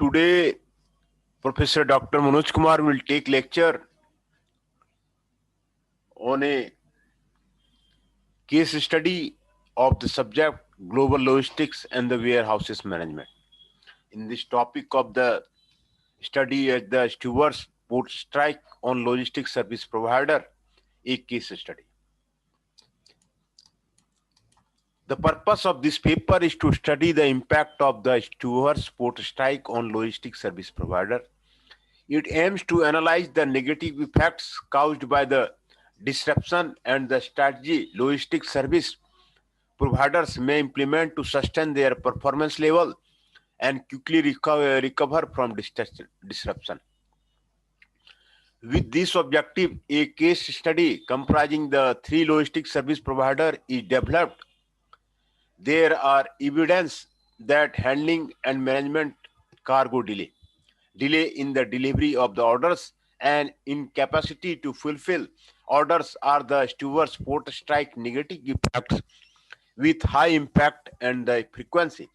Today, Professor Dr. Manoj Kumar will take lecture on a case study of the subject global logistics and the warehouses management. In this topic of the study at the stewards port strike on logistics service provider, a case study. The purpose of this paper is to study the impact of the stewards port strike on logistics service provider. It aims to analyze the negative effects caused by the disruption and the strategy logistics service providers may implement to sustain their performance level and quickly recover from disruption. With this objective, a case study comprising the three logistics service providers is developed. There are evidence that handling and management cargo delay in the delivery of the orders, and incapacity to fulfill orders are the stewards port strike negative effects with high impact and the frequency.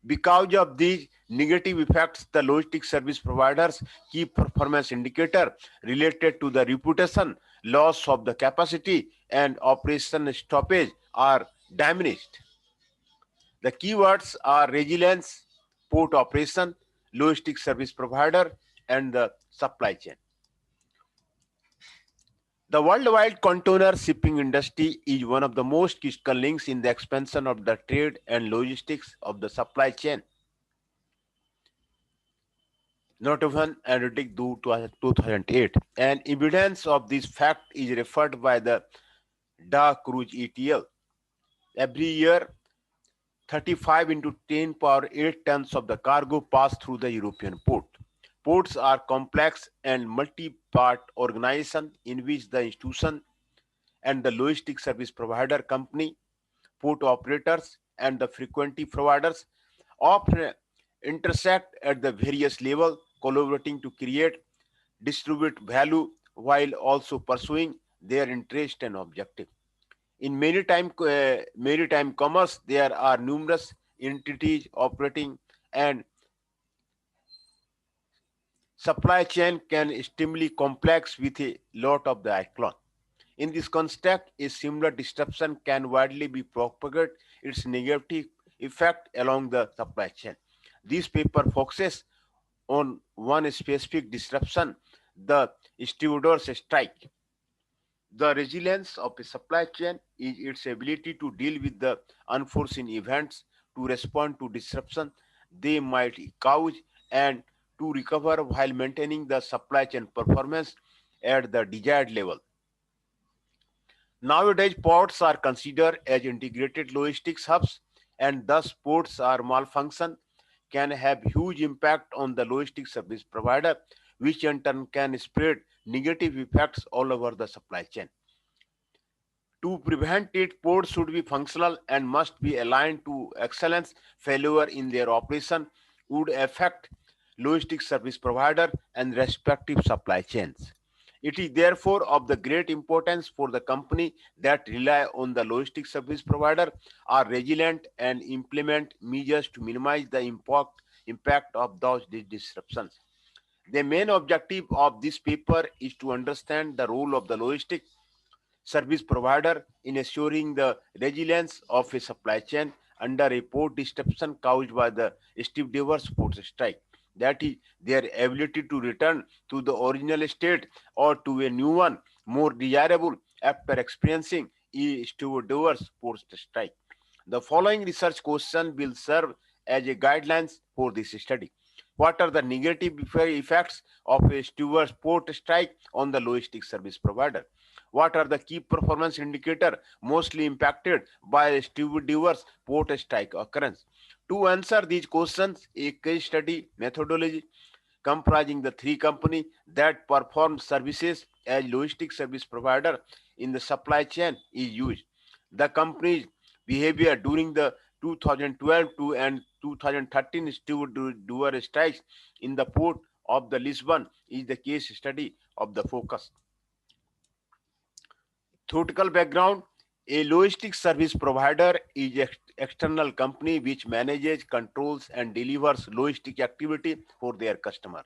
Because of these negative effects, the logistics service providers key performance indicator related to the reputation, loss of the capacity, and operation stoppage are diminished. The keywords are resilience, port operation, logistics service provider, and the supply chain. The worldwide container shipping industry is one of the most critical links in the expansion of the trade and logistics of the supply chain. Notification Analytic 2008. And evidence of this fact is referred by the Da Cruz ETL. Every year, 35 into 10 power 8 tons of the cargo pass through the European port. Ports are complex and multi-part organization in which the institution and the logistics service provider company, port operators, and the frequency providers often intersect at the various level, collaborating to create distribute value while also pursuing their interest and objective. In maritime commerce, there are numerous entities operating, and supply chain can extremely complex with a lot of the icon. In this context, a similar disruption can widely be propagated its negative effect along the supply chain. This paper focuses on one specific disruption, the stewardess strike. The resilience of a supply chain is its ability to deal with the unforeseen events, to respond to disruption they might cause, and to recover while maintaining the supply chain performance at the desired level. Nowadays, ports are considered as integrated logistics hubs, and thus ports are malfunction can have huge impact on the logistics service provider, which in turn can spread negative effects all over the supply chain. To prevent it, ports should be functional and must be aligned to excellence. Failure in their operation would affect logistics service provider and respective supply chains. It is therefore of the great importance for the company that rely on the logistics service provider are resilient and implement measures to minimize the impact of those disruptions. The main objective of this paper is to understand the role of the logistics service provider in assuring the resilience of a supply chain under a port disruption caused by the stevedores port strike. That is, their ability to return to the original state or to a new one more desirable after experiencing a stevedores port strike. The following research question will serve as a guidelines for this study. What are the negative effects of a steward's port strike on the logistics service provider? What are the key performance indicators mostly impacted by a steward's port strike occurrence? To answer these questions, a case study methodology comprising the three companies that perform services as logistics service provider in the supply chain is used. The company's behavior during the 2012 to and 2013 steward strikes in the port of the Lisbon is the case study of the focus. Theoretical background: a logistics service provider is external company which manages, controls, and delivers logistic activity for their customer.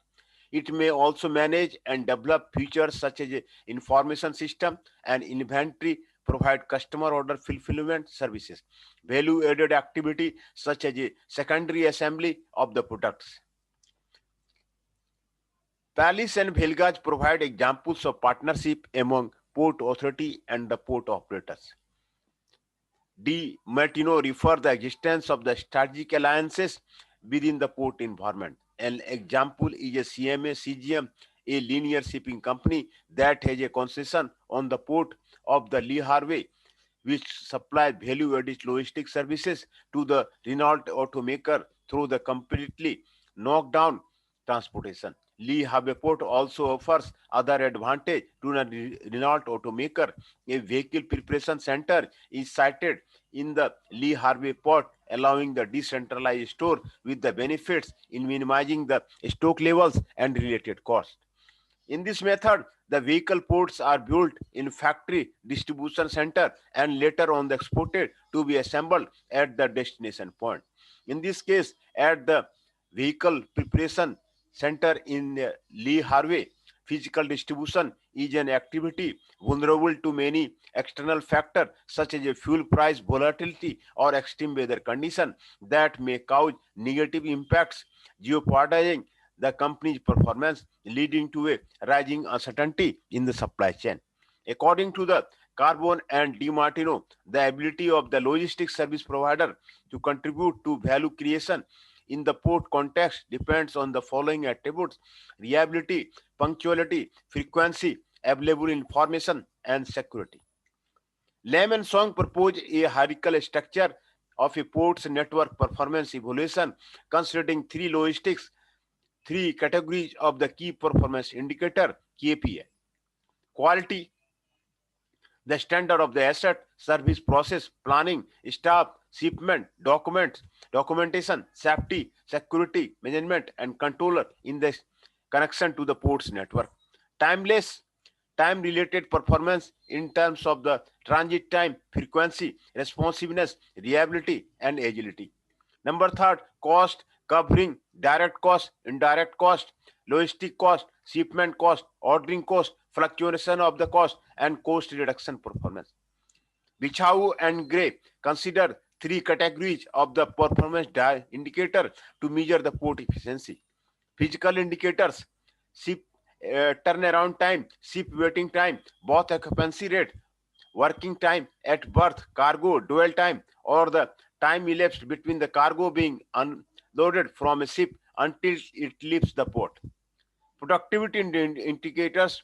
It may also manage and develop features such as a information system and inventory, provide customer order fulfillment services, value added activity such as a secondary assembly of the products. Palace and Bhelgaj provide examples of partnership among port authority and the port operators. D. Martino refer the existence of the strategic alliances within the port environment. An example is a CMA CGM, a linear shipping company that has a concession on the port of the Lee Harvey, which supplies value-added logistic services to the Renault automaker through the completely knockdown transportation. Lee Harvey Port also offers other advantage to the Renault automaker. A vehicle preparation center is sited in the Lee Harvey port, allowing the decentralized store with the benefits in minimizing the stock levels and related costs. In this method, the vehicle ports are built in factory distribution center and later on exported to be assembled at the destination point. In this case, at the vehicle preparation center in Lee Harvey, physical distribution is an activity vulnerable to many external factors such as a fuel price volatility or extreme weather condition that may cause negative impacts, jeopardizing the company's performance, leading to a rising uncertainty in the supply chain. According to the Carbon and DiMartino, the ability of the logistics service provider to contribute to value creation in the port context depends on the following attributes: reliability, punctuality, frequency, available information, and security. Lam and Song propose a hierarchical structure of a port's network performance evaluation considering three categories of the key performance indicator KPI: quality, the standard of the asset, service process, planning, staff, shipment, documentation, safety, security, management, and controller in the connection to the port's network. Timeless, time related performance in terms of the transit time, frequency, responsiveness, reliability, and agility. Number third, cost, covering direct cost, indirect cost, logistic cost, shipment cost, ordering cost, fluctuation of the cost, and cost reduction performance. Bichau and Gray consider three categories of the performance indicator to measure the port efficiency. Physical indicators: ship turnaround time, ship waiting time, both occupancy rate, working time at berth, cargo dwell time, or the time elapsed between the cargo being unloaded from a ship until it leaves the port. Productivity indicators: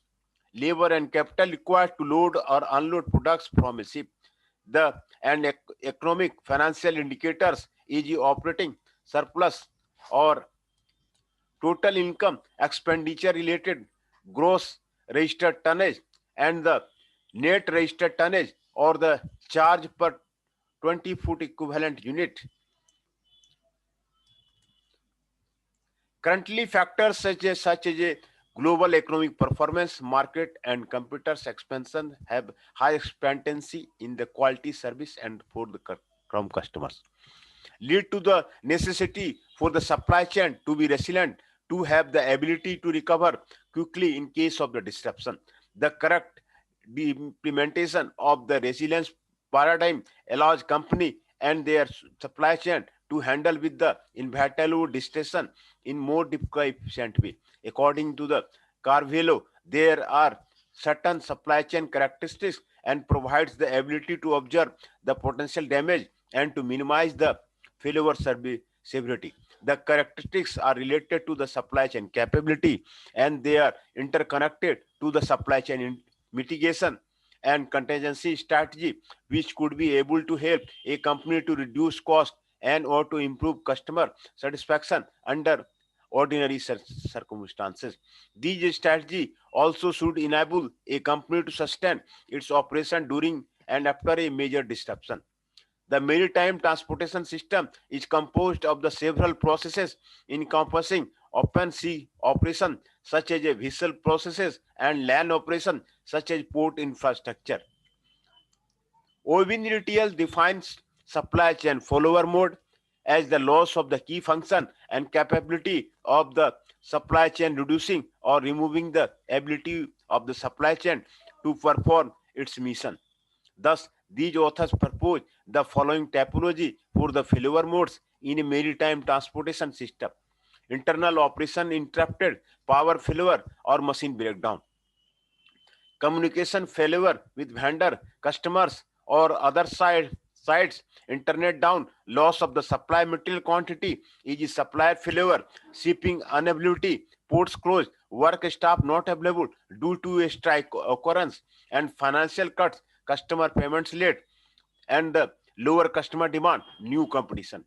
labor and capital required to load or unload products from a ship. The and economic financial indicators, e.g., operating surplus or total income, expenditure related gross registered tonnage, and the net registered tonnage or the charge per 20-foot equivalent unit. Currently, factors such as a global economic performance, market, and computers expansion have high expectancy in the quality service and for the from customers, lead to the necessity for the supply chain to be resilient, to have the ability to recover quickly in case of the disruption. The correct implementation of the resilience paradigm allows company and their supply chain to handle with the inevitable disruption in more difficult efficient way. According to the Carvalho, there are certain supply chain characteristics and provides the ability to observe the potential damage and to minimize the failure severity. The characteristics are related to the supply chain capability and they are interconnected to the supply chain mitigation and contingency strategy, which could be able to help a company to reduce cost and or to improve customer satisfaction under ordinary circumstances. These strategy also should enable a company to sustain its operation during and after a major disruption. The maritime transportation system is composed of the several processes encompassing open sea operation such as a vessel processes and land operation such as port infrastructure. Ovin Retail defines supply chain follower mode, as the loss of the key function and capability of the supply chain reducing or removing the ability of the supply chain to perform its mission. Thus, these authors propose the following typology for the failure modes in a maritime transportation system: internal operation interrupted, power failure or machine breakdown; communication failure with vendor, customers, or other sites, internet down, loss of the supply material quantity is supplier failure; shipping unavailability, ports closed, work staff not available due to a strike occurrence; and financial cuts, customer payments late, and the lower customer demand, new competition.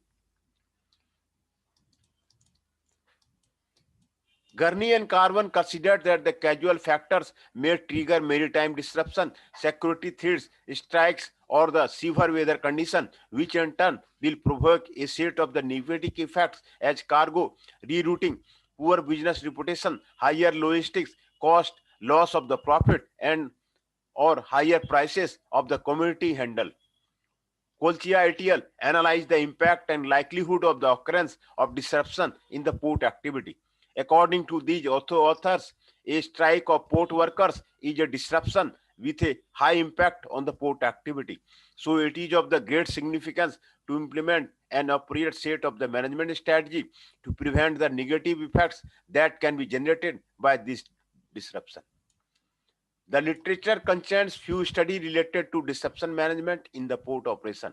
Gurney and Carvan considered that the casual factors may trigger maritime disruption, security threats, strikes, or the severe weather condition, which in turn will provoke a set of the negative effects as cargo rerouting, poor business reputation, higher logistics cost, loss of the profit, and or higher prices of the commodity handle. Kolchia et al. Analyzed the impact and likelihood of the occurrence of disruption in the port activity. According to these authors, a strike of port workers is a disruption with a high impact on the port activity. So it is of the great significance to implement an appropriate set of the management strategy to prevent the negative effects that can be generated by this disruption. The literature contains few studies related to disruption management in the port operation.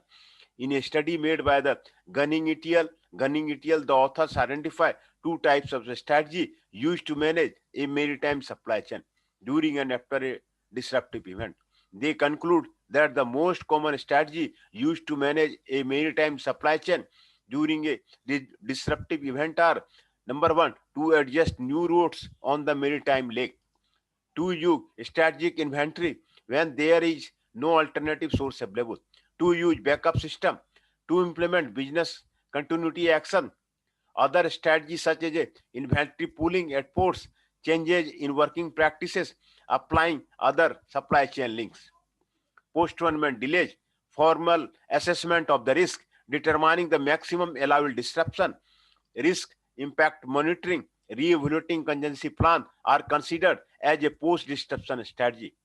In a study made by the Gunning et al., the authors identify two types of strategy used to manage a maritime supply chain during and after a disruptive event. They conclude that the most common strategy used to manage a maritime supply chain during a disruptive event are: number one, to adjust new routes on the maritime lake; to use strategic inventory when there is no alternative source available; to use backup system; to implement business continuity action. Other strategies such as inventory pooling at ports, changes in working practices, applying other supply chain links; postponement delays, formal assessment of the risk, determining the maximum allowable disruption, risk impact monitoring, re-evaluating contingency plan are considered as a post-disruption strategy.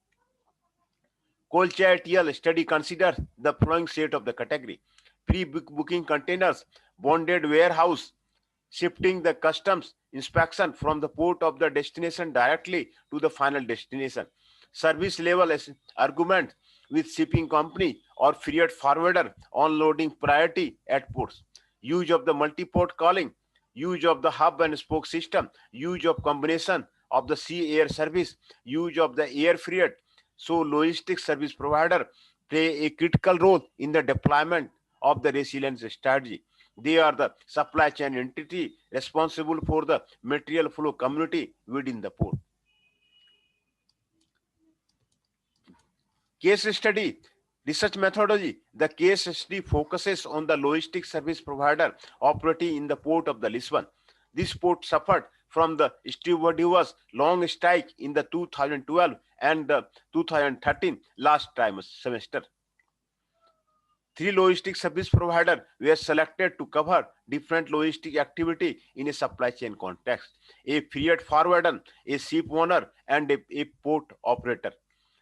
Kolcha et al. Study considers the following set of the category: pre-booking containers, bonded warehouse, shifting the customs inspection from the port of the destination directly to the final destination; service level argument with shipping company or freight forwarder on loading priority at ports; use of the multi-port calling; use of the hub and spoke system; use of combination of the sea air service; use of the air freight. So logistics service provider play a critical role in the deployment of the resilience strategy. They are the supply chain entity responsible for the material flow community within the port. Case study research methodology. The case study focuses on the logistics service provider operating in the port of the Lisbon. This port suffered from the stevedores long strike in the 2012 and the 2013 last semester. Three logistics service providers were selected to cover different logistic activity in a supply chain context: a freight forwarder, a ship owner, and a port operator.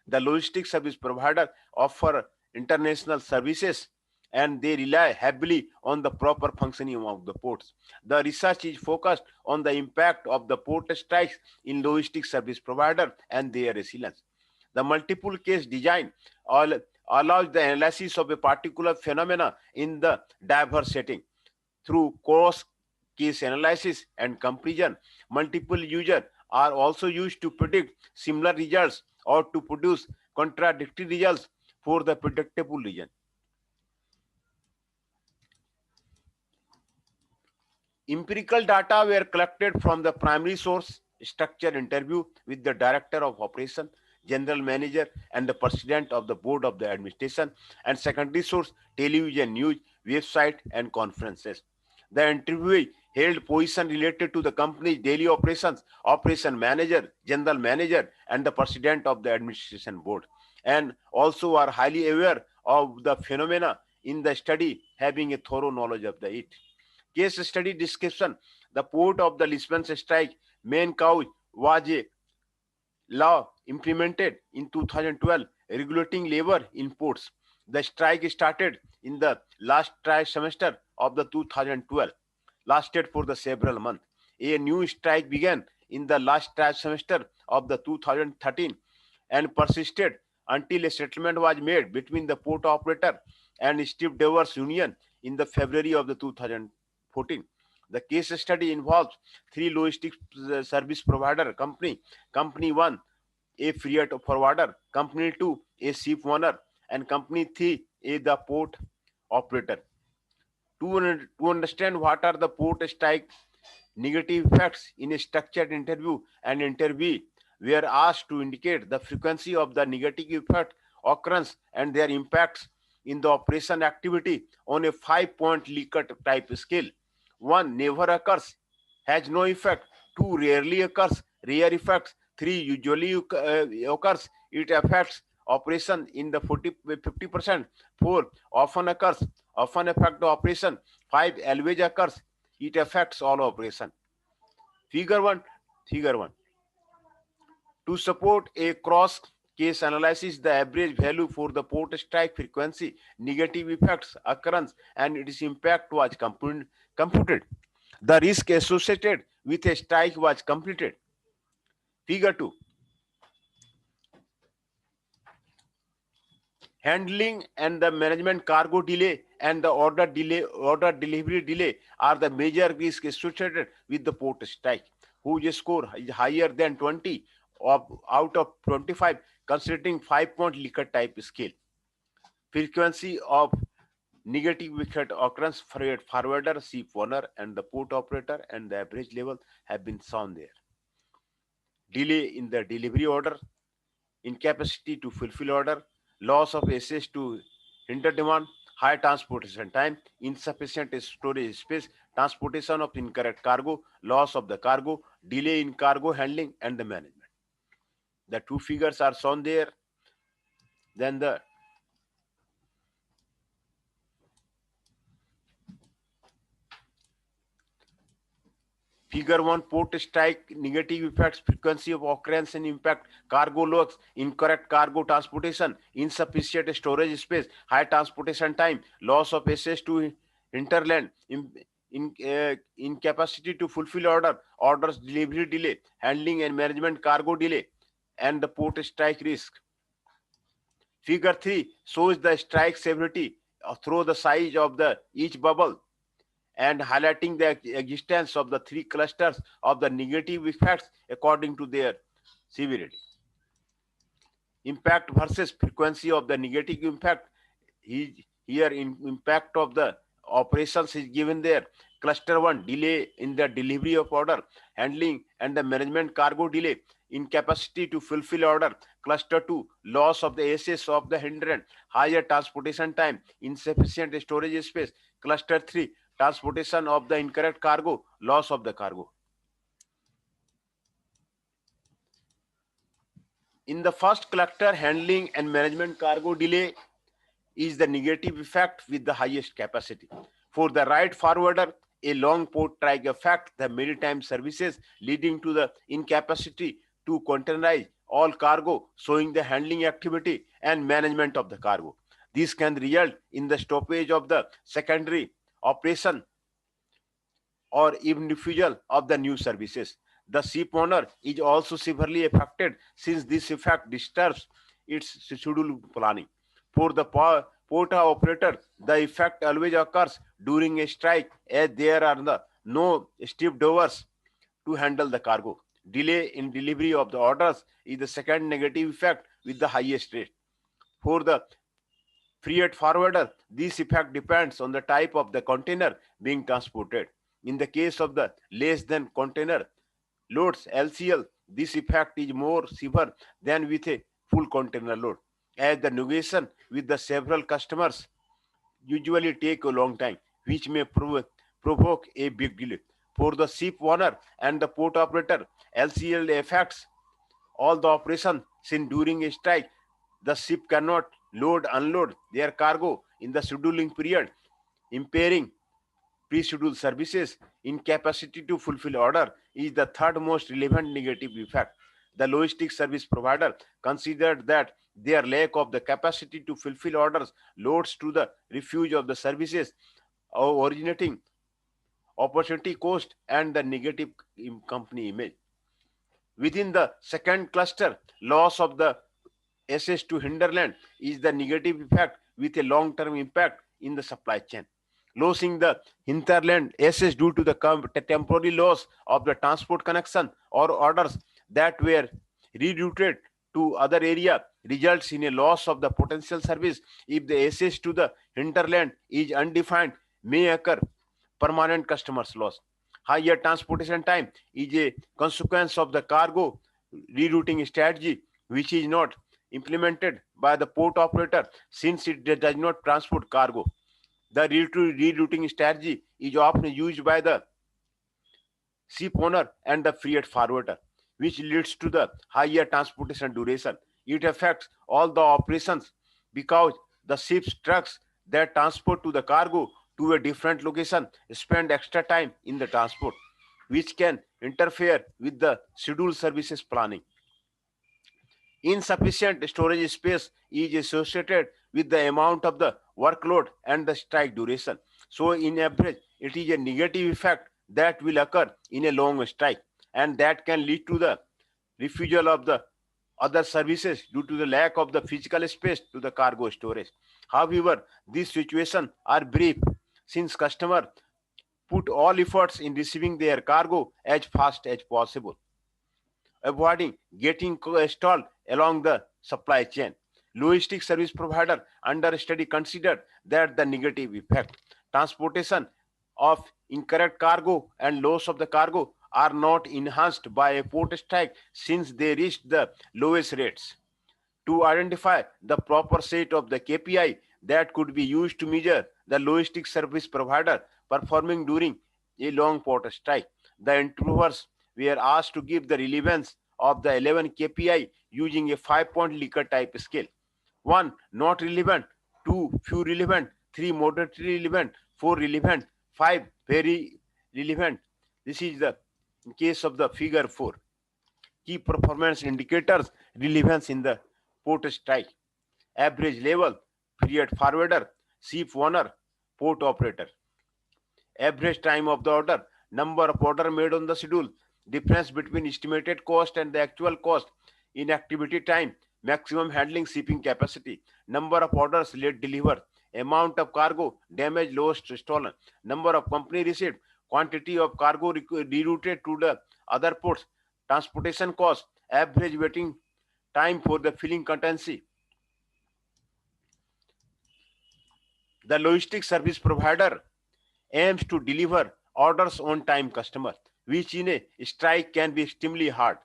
The logistics service provider offer international services and they rely heavily on the proper functioning of the ports. The research is focused on the impact of the port strikes in logistics service provider and their resilience. The multiple case design allows the analysis of a particular phenomena in the diverse setting. Through cross case analysis and comparison, multiple users are also used to predict similar results or to produce contradictory results for the predictable region. Empirical data were collected from the primary source, structured interview with the director of operation, general manager, and the president of the board of the administration, and secondary source, television news, website, and conferences. The interviewee held position related to the company's daily operations, operation manager, general manager, and the president of the administration board, and also are highly aware of the phenomena in the study having a thorough knowledge of the it. Case study description: the port of the Lisbon strike main cause was a law implemented in 2012 regulating labor in ports. The strike started in the last semester of the 2012, lasted for the several months. A new strike began in the last semester of the 2013 and persisted until a settlement was made between the port operator and stevedores union in the February of the 2014. The case study involves three logistics service provider company. Company 1, a freight forwarder; company 2, a ship owner; and company 3, a the port operator. To understand what are the port strike negative effects in a structured interview, and interviewee were asked to indicate the frequency of the negative effect occurrence and their impacts in the operation activity on a 5-point Likert type scale. 1, never occurs, has no effect. 2, rarely occurs, rare effects. 3, usually occurs, it affects operation in the 50%. 4, often occurs, often affect the operation. 5, always occurs, it affects all operation. Figure 1. Figure 1. To support a cross case analysis, the average value for the port strike frequency, negative effects, occurrence, and its impact was computed. The risk associated with a strike was completed. Figure 2. Handling and the management cargo delay and the order delivery delay are the major risks associated with the port strike, whose score is higher than 20 out of 25, considering 5-point Likert type scale. Frequency of negative effect occurrence for forwarder, ship owner, and the port operator, and the average level have been shown there. Delay in the delivery order, incapacity to fulfill order, loss of access to hinder demand, high transportation time, insufficient storage space, transportation of incorrect cargo, loss of the cargo, delay in cargo handling, and the management. The two figures are shown there. Then the Figure 1, port strike negative effects, frequency of occurrence and impact: cargo loss, incorrect cargo transportation, insufficient storage space, high transportation time, loss of access to hinterland, incapacity to fulfill orders delivery delay, handling and management cargo delay, and the port strike risk. Figure 3 shows the strike severity through the size of the each bubble and highlighting the existence of the three clusters of the negative effects according to their severity. Impact versus frequency of the negative impact. Here impact of the operations is given there. Cluster 1, delay in the delivery of order, handling and the management cargo delay, incapacity to fulfill order. Cluster 2, loss of the access of the hinterland, higher transportation time, insufficient storage space. Cluster 3, transportation of the incorrect cargo, loss of the cargo. In the first cluster, handling and management cargo delay is the negative effect with the highest capacity. For the right forwarder, a long port strike affect the maritime services, leading to the incapacity to containerize all cargo, showing the handling activity and management of the cargo. This can result in the stoppage of the secondary operation or even refusal of the new services. The ship owner is also severely affected since this effect disturbs its schedule planning. For the port operator, the effect always occurs during a strike as there are no stevedores to handle the cargo. Delay in delivery of the orders is the second negative effect with the highest rate. For the freight forwarder, this effect depends on the type of the container being transported. In the case of the less than container loads LCL, this effect is more severe than with a full container load, as the negotiation with the several customers usually take a long time, which may provoke a big delay. For the ship owner and the port operator, LCL affects all the operations since during a strike, the ship cannot load, unload their cargo in the scheduling period, impairing pre-scheduled services incapacity to fulfill order is the third most relevant negative effect. The logistics service provider considered that their lack of the capacity to fulfill orders loads to the refuge of the services originating opportunity cost and the negative company image. Within the second cluster, loss of the access to hinterland is the negative effect with a long-term impact in the supply chain. Losing the hinterland access due to the temporary loss of the transport connection or orders that were rerouted to other area results in a loss of the potential service. If the access to the hinterland is undefined, may occur permanent customers loss. Higher transportation time is a consequence of the cargo rerouting strategy, which is not implemented by the port operator since it does not transport cargo. The rerouting strategy is often used by the ship owner and the freight forwarder, which leads to the higher transportation duration. It affects all the operations because the ship's trucks that transport to the cargo to a different location spend extra time in the transport, which can interfere with the scheduled services planning. Insufficient storage space is associated with the amount of the workload and the strike duration. So, in average, it is a negative effect that will occur in a long strike, and that can lead to the refusal of the other services due to the lack of the physical space to the cargo storage. However, these situations are brief since customer put all efforts in receiving their cargo as fast as possible, avoiding getting stalled along the supply chain. Logistic service provider under study considered that the negative effect, transportation of incorrect cargo and loss of the cargo are not enhanced by a port strike since they reached the lowest rates. To identify the proper set of the KPI that could be used to measure the logistic service provider performing during a long port strike. The interviewers were asked to give the relevance of the 11 KPI using a 5-point Likert type scale. 1. Not relevant. 2. Few relevant. 3. Moderately relevant. 4. Relevant. 5. Very relevant. This is the case of the figure 4. Key performance indicators relevance in the port strike. Average level, freight forwarder, ship owner, port operator. Average time of the order, number of order made on the schedule, difference between estimated cost and the actual cost, inactivity time, maximum handling shipping capacity, number of orders late delivered, amount of cargo, damaged, lost, stolen, number of company received, quantity of cargo rerouted to the other ports, transportation cost, average waiting time for the filling contingency. The logistics service provider aims to deliver orders on time customer, which in a strike can be extremely hard.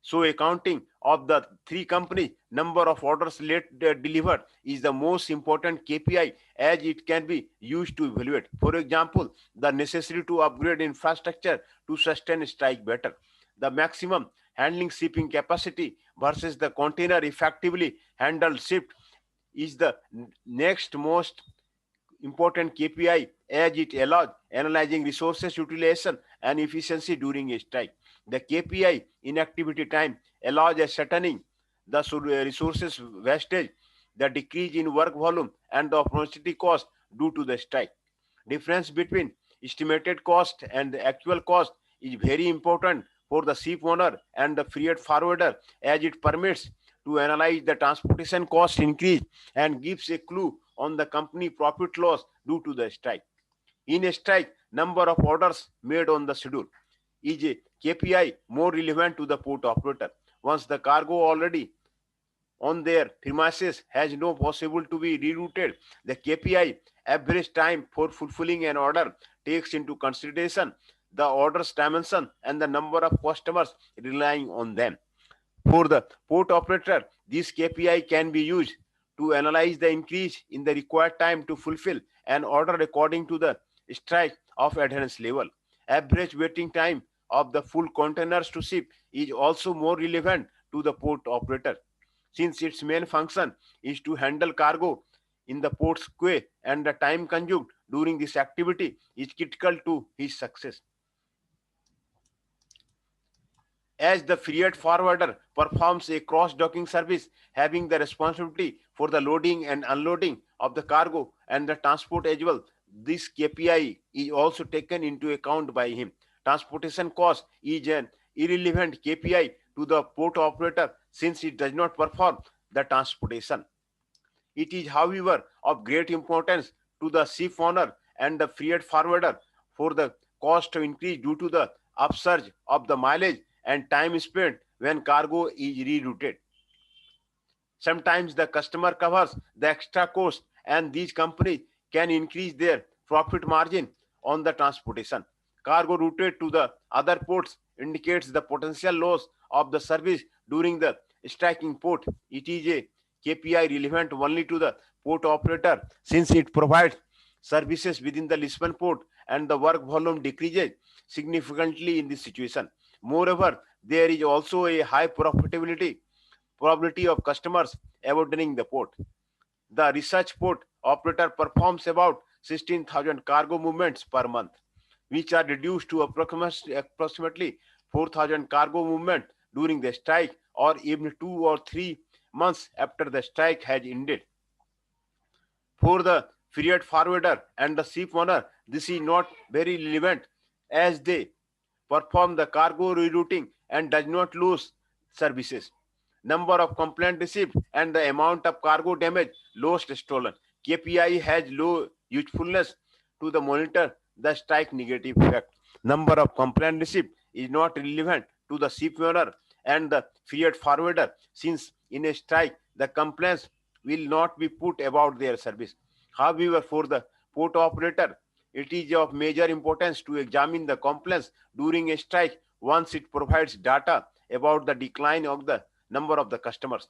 So accounting of the three company number of orders late delivered is the most important KPI as it can be used to evaluate. For example, the necessity to upgrade infrastructure to sustain strike better. The maximum handling shipping capacity versus the container effectively handled shipped is the next most important KPI as it allows analyzing resources utilization and efficiency during a strike. The KPI inactivity time allows ascertaining the resources wastage, the decrease in work volume, and the opportunity cost due to the strike. Difference between estimated cost and the actual cost is very important for the ship owner and the freight forwarder as it permits to analyze the transportation cost increase and gives a clue on the company profit loss due to the strike. In a strike, number of orders made on the schedule is a KPI more relevant to the port operator. Once the cargo already on their premises has no possible to be rerouted, the KPI average time for fulfilling an order takes into consideration the order's dimension and the number of customers relying on them. For the port operator, this KPI can be used to analyze the increase in the required time to fulfill an order according to the strike of adherence level. Average waiting time of the full containers to ship is also more relevant to the port operator since its main function is to handle cargo in the port's queue, and the time consumed during this activity is critical to his success. As the freight forwarder performs a cross-docking service having the responsibility for the loading and unloading of the cargo and the transport as well, this KPI is also taken into account by him. Transportation cost is an irrelevant KPI to the port operator since it does not perform the transportation. It is, however, of great importance to the ship owner and the freight forwarder for the cost to increase due to the upsurge of the mileage and time spent when cargo is rerouted. Sometimes the customer covers the extra cost and these companies can increase their profit margin on the transportation. Cargo routed to the other ports indicates the potential loss of the service during the striking port. It is a KPI relevant only to the port operator since it provides services within the Lisbon port and the work volume decreases significantly in this situation. Moreover, there is also a high probability of customers abandoning the port. The research port operator performs about 16,000 cargo movements per month, which are reduced to approximately 4,000 cargo movements during the strike or even 2 or 3 months after the strike has ended. For the freight forwarder and the ship owner, this is not very relevant as they perform the cargo rerouting and does not lose services. Number of complaints received and the amount of cargo damage lost stolen. KPI has low usefulness to the monitor the strike negative effect. Number of complaints received is not relevant to the ship owner and the freight forwarder since in a strike the complaints will not be put about their service. However, for the port operator, it is of major importance to examine the complaints during a strike once it provides data about the decline of the number of the customers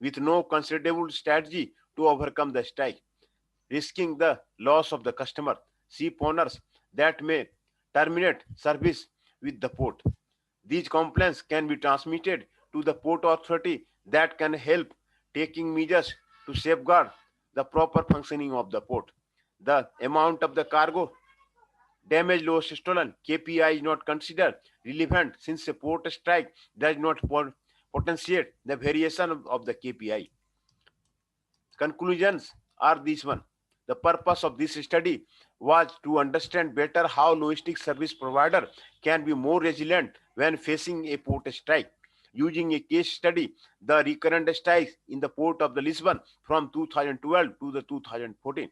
with no considerable strategy to overcome the strike, risking the loss of the customer, ship owners that may terminate service with the port. These complaints can be transmitted to the port authority that can help taking measures to safeguard the proper functioning of the port. The amount of the cargo damage loss stolen KPI is not considered relevant since a port strike does not potentiate the variation of the KPI. Conclusions are this one. The purpose of this study was to understand better how logistics service provider can be more resilient when facing a port strike. Using a case study, the recurrent strikes in the port of the Lisbon from 2012 to the 2014.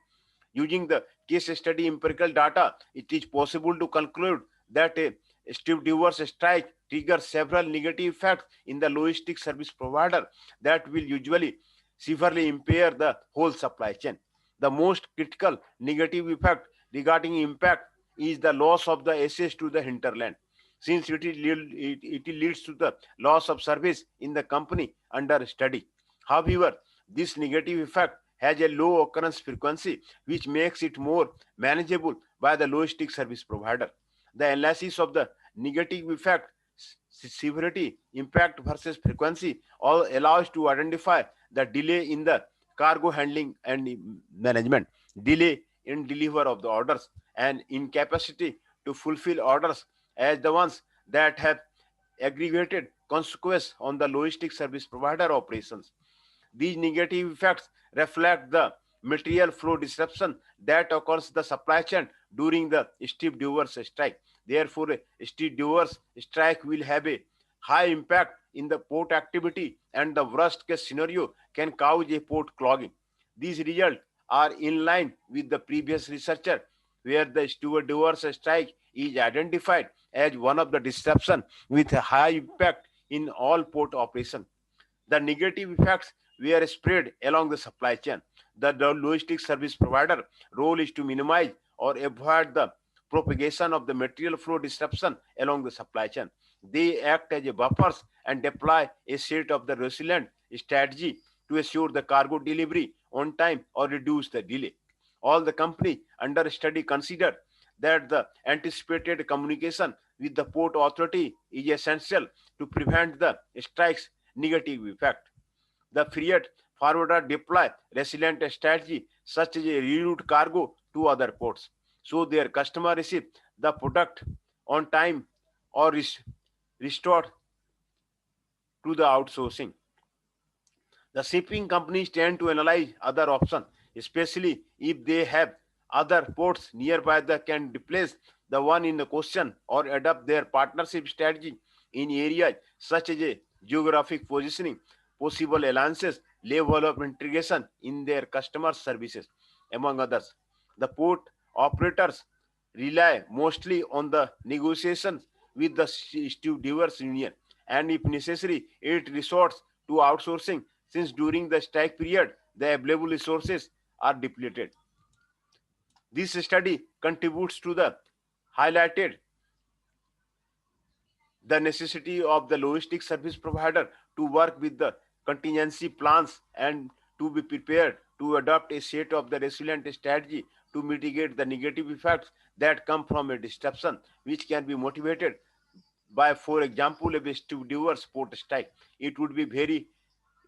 Using the case study empirical data, it is possible to conclude that a stevedores strike triggers several negative effects in the logistics service provider that will usually severely impair the whole supply chain. The most critical negative effect regarding impact is the loss of the access to the hinterland, since it leads to the loss of service in the company under study. However, this negative effect has a low occurrence frequency, which makes it more manageable by the logistic service provider. The analysis of the negative effect, severity, impact versus frequency all allows to identify the delay in the cargo handling and management, delay in deliver of the orders, and incapacity to fulfill orders as the ones that have aggregated consequence on the logistic service provider operations. These negative effects reflect the material flow disruption that occurs in the supply chain during the stevedores strike. Therefore, a stevedores strike will have a high impact in the port activity and the worst case scenario can cause a port clogging. These results are in line with the previous researcher where the stevedores strike is identified as one of the disruption with a high impact in all port operations. The negative effects were spread along the supply chain. The logistics service provider role is to minimize or avoid the propagation of the material flow disruption along the supply chain. They act as a buffers and deploy a set of the resilient strategy to assure the cargo delivery on time or reduce the delay. All the company under study consider that the anticipated communication with the port authority is essential to prevent the strike's negative effect. The freight Forwarder deploy resilient strategy such as a reroute cargo to other ports, so their customer receive the product on time or is restored to the outsourcing. The shipping companies tend to analyze other options, especially if they have other ports nearby that can replace the one in the question or adapt their partnership strategy in areas such as a geographic positioning, possible alliances, level of integration in their customer services, among others. The port operators rely mostly on the negotiations with the stevedores union, and if necessary, it resorts to outsourcing since during the strike period the available resources are depleted. This study contributes to the highlighted the necessity of the logistic service provider to work with the contingency plans and to be prepared to adopt a set of the resilient strategy to mitigate the negative effects that come from a disruption, which can be motivated by, for example, a stevedore sport strike. It would be very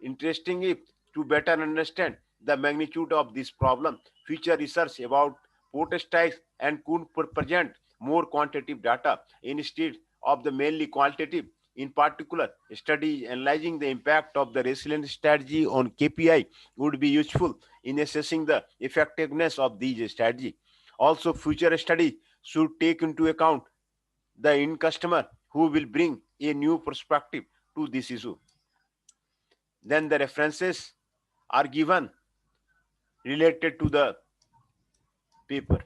interesting if to better understand the magnitude of this problem. Future research about port strikes and could present more quantitative data instead of the mainly qualitative. In particular, studies analyzing the impact of the resilience strategy on KPI would be useful in assessing the effectiveness of these strategies. Also, future studies should take into account the end customer who will bring a new perspective to this issue. Then the references are given related to the paper.